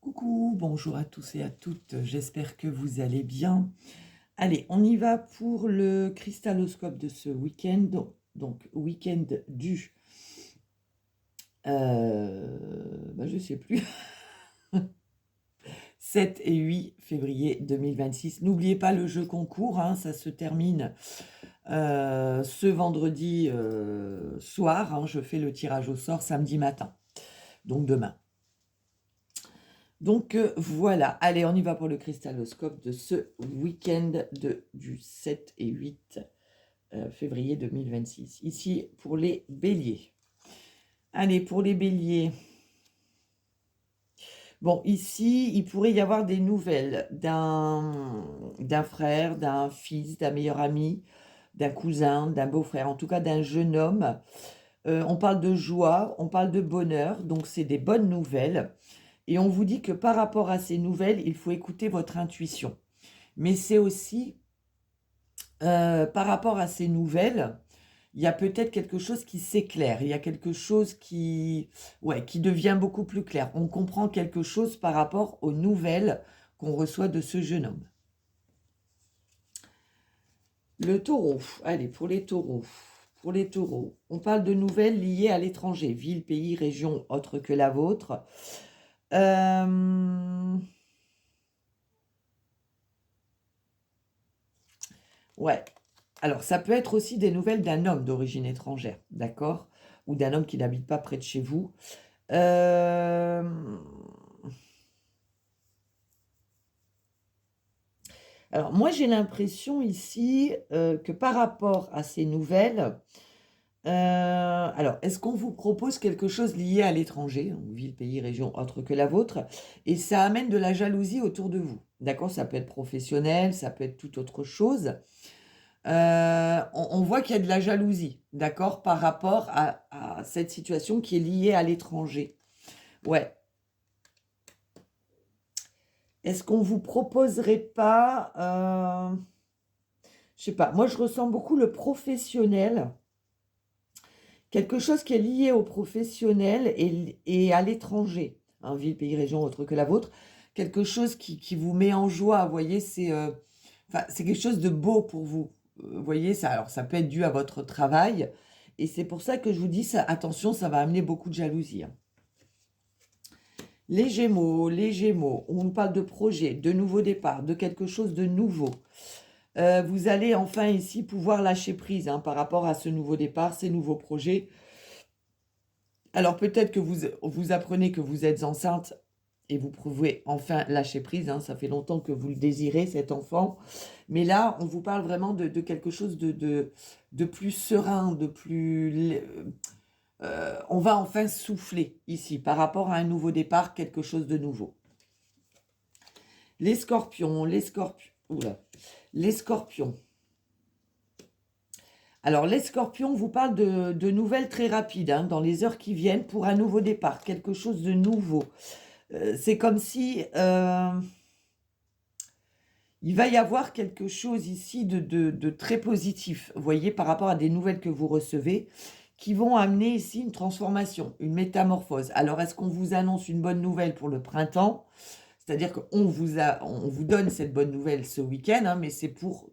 Coucou, bonjour à tous et à toutes, j'espère que vous allez bien. Allez, on y va pour le cristaloscope de ce week-end, donc week-end du, je sais plus, 7 et 8 février 2026. N'oubliez pas le jeu concours, hein, ça se termine ce vendredi soir, hein, je fais le tirage au sort samedi matin, donc demain. Donc voilà, allez, on y va pour le cristaloscope de ce week-end du 7 et 8 février 2026. Ici, pour les béliers. Allez, pour les béliers. Bon, ici, il pourrait y avoir des nouvelles d'un frère, d'un fils, d'un meilleur ami, d'un cousin, d'un beau-frère, en tout cas d'un jeune homme. On parle de joie, on parle de bonheur, donc c'est des bonnes nouvelles. Et on vous dit que par rapport à ces nouvelles, il faut écouter votre intuition. Mais c'est aussi, par rapport à ces nouvelles, il y a peut-être quelque chose qui s'éclaire. Il y a quelque chose qui devient beaucoup plus clair. On comprend quelque chose par rapport aux nouvelles qu'on reçoit de ce jeune homme. Le taureau. Allez, pour les taureaux. Pour les taureaux, on parle de nouvelles liées à l'étranger. Ville, pays, région autre que la vôtre. Ouais. Alors, ça peut être aussi des nouvelles d'un homme d'origine étrangère, d'accord? Ou d'un homme qui n'habite pas près de chez vous. Alors, moi, j'ai l'impression ici que par rapport à ces nouvelles, alors, est-ce qu'on vous propose quelque chose lié à l'étranger, donc ville, pays, région autre que la vôtre, et ça amène de la jalousie autour de vous, d'accord? Ça peut être professionnel, ça peut être toute autre chose. On voit qu'il y a de la jalousie, d'accord, par rapport à cette situation qui est liée à l'étranger. Ouais. Est-ce qu'on vous proposerait pas, je sais pas, moi je ressens beaucoup le professionnel, quelque chose qui est lié au professionnel et à l'étranger, hein, ville, pays, région autre que la vôtre, quelque chose qui vous met en joie, vous voyez, c'est quelque chose de beau pour vous. Vous voyez, alors ça peut être dû à votre travail, et c'est pour ça que je vous dis, ça, attention, ça va amener beaucoup de jalousie, hein. Les Gémeaux, on nous parle de projet, de nouveau départ, de quelque chose de nouveau. Vous allez enfin ici pouvoir lâcher prise, hein, par rapport à ce nouveau départ, ces nouveaux projets. Alors peut-être que vous apprenez que vous êtes enceinte et vous pouvez enfin lâcher prise, hein, ça fait longtemps que vous le désirez, cet enfant. Mais là, on vous parle vraiment de quelque chose de plus serein, de plus... on va enfin souffler ici, par rapport à un nouveau départ, quelque chose de nouveau. Les scorpions, oula, les scorpions. Alors, les scorpions vous parlent de nouvelles très rapides, hein, dans les heures qui viennent, pour un nouveau départ, quelque chose de nouveau. C'est comme si il va y avoir quelque chose ici de très positif, vous voyez, par rapport à des nouvelles que vous recevez, qui vont amener ici une transformation, une métamorphose. Alors, est-ce qu'on vous annonce une bonne nouvelle pour le printemps? C'est-à-dire qu'on vous donne cette bonne nouvelle ce week-end, hein, mais c'est pour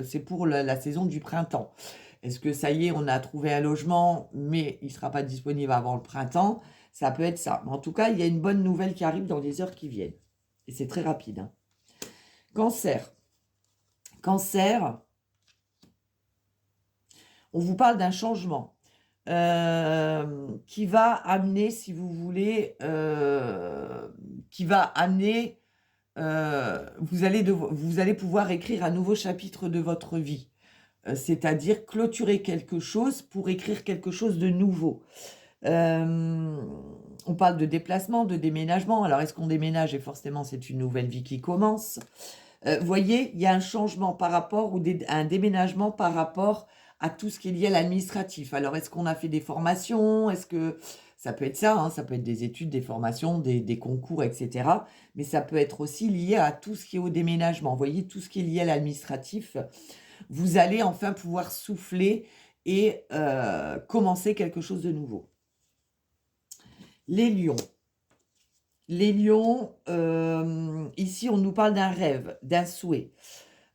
c'est pour la saison du printemps. Est-ce que ça y est, on a trouvé un logement, mais il ne sera pas disponible avant le printemps? Ça peut être ça. Mais en tout cas, il y a une bonne nouvelle qui arrive dans les heures qui viennent. Et c'est très rapide, hein. Cancer. Cancer, on vous parle d'un changement qui va amener, si vous voulez, qui va amener, vous allez pouvoir écrire un nouveau chapitre de votre vie. C'est-à-dire clôturer quelque chose pour écrire quelque chose de nouveau. On parle de déplacement, de déménagement. Alors, est-ce qu'on déménage? Et forcément, c'est une nouvelle vie qui commence. Vous voyez, il y a un changement par rapport, un déménagement par rapport à tout ce qui est lié à l'administratif. Alors, est-ce qu'on a fait des formations? Est-ce que ça peut être ça, hein, ça peut être des études, des formations, des concours, etc. Mais ça peut être aussi lié à tout ce qui est au déménagement. Vous voyez, tout ce qui est lié à l'administratif, vous allez enfin pouvoir souffler et commencer quelque chose de nouveau. Les lions. Les lions, ici, on nous parle d'un rêve, d'un souhait,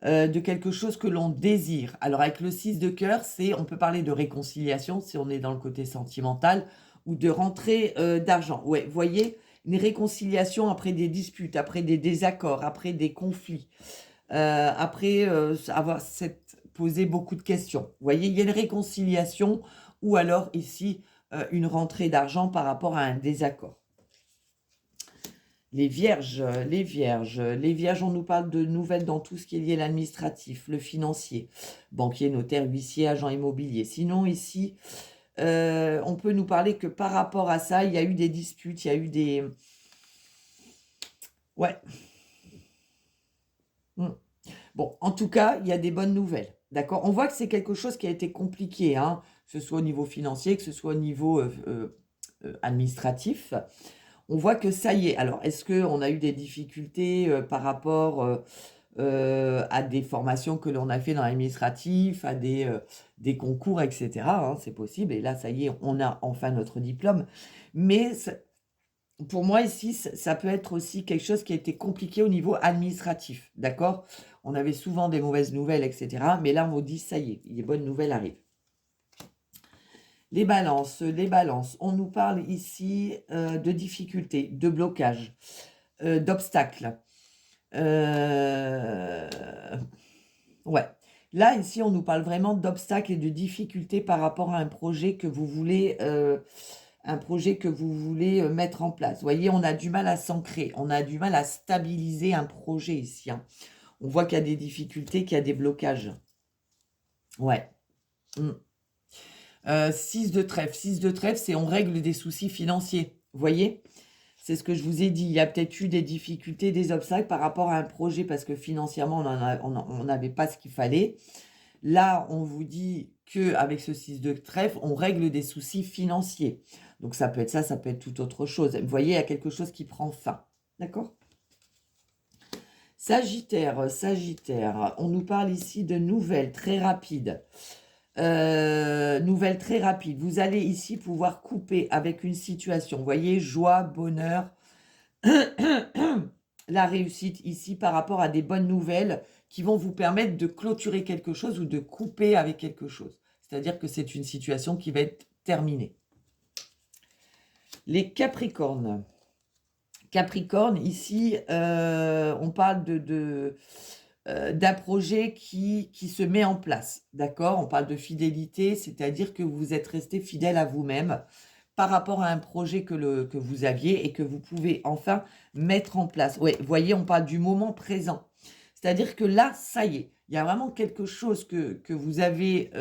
de quelque chose que l'on désire. Alors avec le 6 de cœur, on peut parler de réconciliation si on est dans le côté sentimental ou de rentrée, d'argent. Ouais, voyez? Une réconciliation après des disputes, après des désaccords, après des conflits, après, avoir posé beaucoup de questions. Vous voyez? Il y a une réconciliation ou alors ici, une rentrée d'argent par rapport à un désaccord. Les vierges, on nous parle de nouvelles dans tout ce qui est lié à l'administratif, le financier, banquier, notaire, huissier, agent immobilier. Sinon, ici, on peut nous parler que par rapport à ça, il y a eu des disputes, il y a eu des... Ouais. Mm. Bon, en tout cas, il y a des bonnes nouvelles. D'accord? On voit que c'est quelque chose qui a été compliqué, hein, que ce soit au niveau financier, que ce soit au niveau administratif. On voit que ça y est. Alors, est-ce qu'on a eu des difficultés par rapport à des formations que l'on a fait dans l'administratif, à des concours, etc., hein, c'est possible. Et là, ça y est, on a enfin notre diplôme. Mais pour moi, ici, ça peut être aussi quelque chose qui a été compliqué au niveau administratif. D'accord? On avait souvent des mauvaises nouvelles, etc. Mais là, on vous dit, ça y est, les bonnes nouvelles arrivent. Les balances, on nous parle ici de difficultés, de blocages, d'obstacles. Ouais. Là, ici, on nous parle vraiment d'obstacles et de difficultés par rapport à un projet que vous voulez, mettre en place. Vous voyez, on a du mal à s'ancrer, on a du mal à stabiliser un projet ici, hein. On voit qu'il y a des difficultés, qu'il y a des blocages. Ouais. 6 de trèfle. 6 de trèfle, c'est on règle des soucis financiers. Vous voyez? C'est ce que je vous ai dit. Il y a peut-être eu des difficultés, des obstacles par rapport à un projet parce que financièrement, on n'avait pas ce qu'il fallait. Là, on vous dit qu'avec ce 6 de trèfle, on règle des soucis financiers. Donc ça peut être ça peut être tout autre chose. Vous voyez, il y a quelque chose qui prend fin. D'accord? Sagittaire, on nous parle ici de nouvelles très rapides. Nouvelle très rapide. Vous allez ici pouvoir couper avec une situation. Vous voyez, joie, bonheur, la réussite ici par rapport à des bonnes nouvelles qui vont vous permettre de clôturer quelque chose ou de couper avec quelque chose. C'est-à-dire que c'est une situation qui va être terminée. Les Capricornes. Capricorne, ici, on parle d'un projet qui se met en place, d'accord? On parle de fidélité, c'est-à-dire que vous êtes resté fidèle à vous-même par rapport à un projet que vous aviez et que vous pouvez enfin mettre en place. Oui, vous voyez, on parle du moment présent. C'est-à-dire que là, ça y est, il y a vraiment quelque chose que vous avez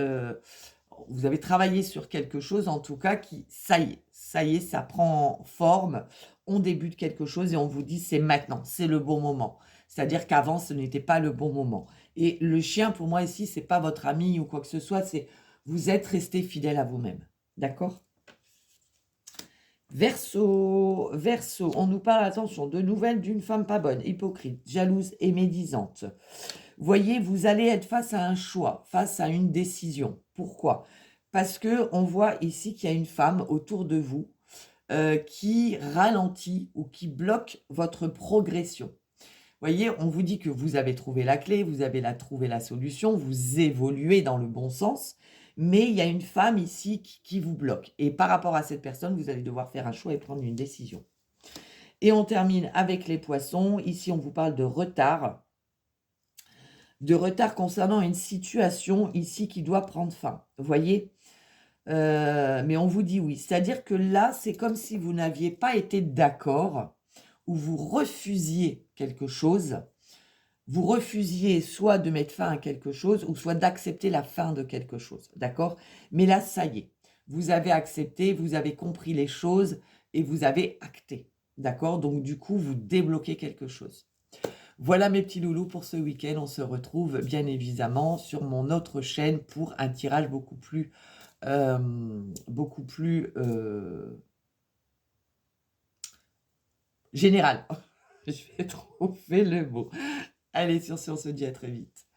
travaillé sur quelque chose, en tout cas, ça y est, ça prend forme, on débute quelque chose et on vous dit c'est maintenant, c'est le bon moment. C'est-à-dire qu'avant, ce n'était pas le bon moment. Et le chien, pour moi, ici, c'est pas votre ami ou quoi que ce soit, c'est vous êtes resté fidèle à vous-même. D'accord? Verseau, on nous parle, attention, de nouvelles d'une femme pas bonne, hypocrite, jalouse et médisante. Voyez, vous allez être face à un choix, face à une décision. Pourquoi? Parce que on voit ici qu'il y a une femme autour de vous qui ralentit ou qui bloque votre progression. Voyez, on vous dit que vous avez trouvé la clé, vous avez trouvé la solution, vous évoluez dans le bon sens, mais il y a une femme ici qui vous bloque. Et par rapport à cette personne, vous allez devoir faire un choix et prendre une décision. Et on termine avec les poissons. Ici, on vous parle de retard. De retard concernant une situation ici qui doit prendre fin. Vous voyez? Mais on vous dit oui. C'est-à-dire que là, c'est comme si vous n'aviez pas été d'accord ou vous refusiez quelque chose. Vous refusiez soit de mettre fin à quelque chose ou soit d'accepter la fin de quelque chose. D'accord? Mais là, ça y est. Vous avez accepté, vous avez compris les choses et vous avez acté. D'accord? Donc, du coup, vous débloquez quelque chose. Voilà mes petits loulous pour ce week-end. On se retrouve bien évidemment sur mon autre chaîne pour un tirage beaucoup plus général. Je vais trouver le mot. Allez, sur ce, on se dit à très vite.